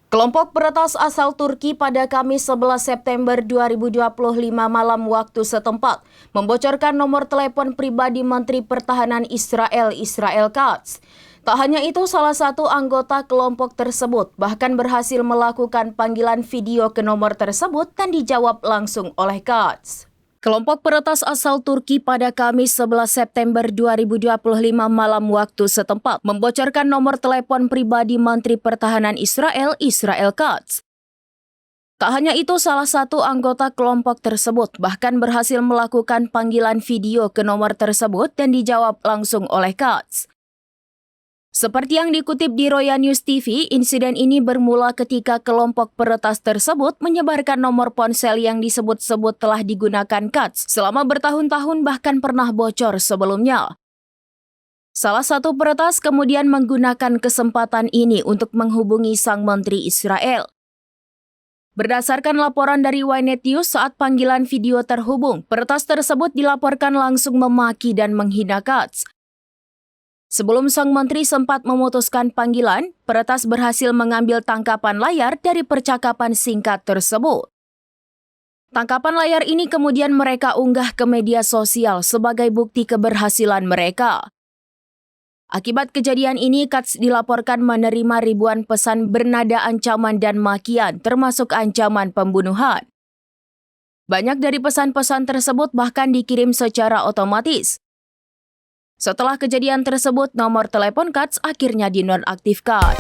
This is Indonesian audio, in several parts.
Kelompok peretas asal Turki pada Kamis 11 September 2025 malam waktu setempat membocorkan nomor telepon pribadi Menteri Pertahanan Israel Katz. Tak hanya itu, salah satu anggota kelompok tersebut bahkan berhasil melakukan panggilan video ke nomor tersebut dan dijawab langsung oleh Katz. Kelompok peretas asal Turki pada Kamis 11 September 2025 malam waktu setempat membocorkan nomor telepon pribadi Menteri Pertahanan Israel Katz. Tak hanya itu, salah satu anggota kelompok tersebut bahkan berhasil melakukan panggilan video ke nomor tersebut dan dijawab langsung oleh Katz. Seperti yang dikutip di Roya News TV, insiden ini bermula ketika kelompok peretas tersebut menyebarkan nomor ponsel yang disebut-sebut telah digunakan Katz selama bertahun-tahun bahkan pernah bocor sebelumnya. Salah satu peretas kemudian menggunakan kesempatan ini untuk menghubungi sang menteri Israel. Berdasarkan laporan dari Ynet News, saat panggilan video terhubung, peretas tersebut dilaporkan langsung memaki dan menghina Katz. Sebelum sang menteri sempat memutuskan panggilan, peretas berhasil mengambil tangkapan layar dari percakapan singkat tersebut. Tangkapan layar ini kemudian mereka unggah ke media sosial sebagai bukti keberhasilan mereka. Akibat kejadian ini, Katz dilaporkan menerima ribuan pesan bernada ancaman dan makian, termasuk ancaman pembunuhan. Banyak dari pesan-pesan tersebut bahkan dikirim secara otomatis. Setelah kejadian tersebut, nomor telepon Katz akhirnya dinonaktifkan.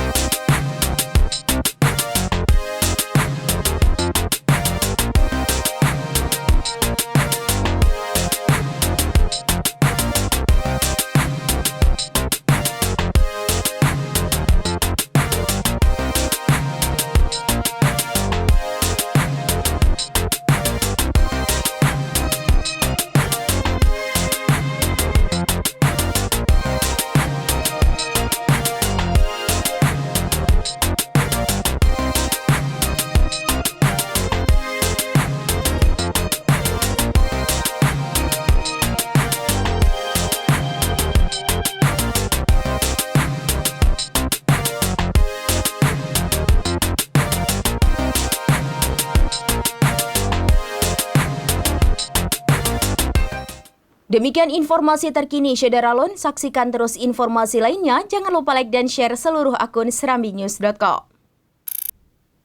Demikian informasi terkini Syederalun, saksikan terus informasi lainnya, jangan lupa like dan share seluruh akun serambinews.com.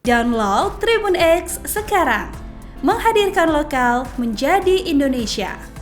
Download Tribun X sekarang, menghadirkan lokal menjadi Indonesia.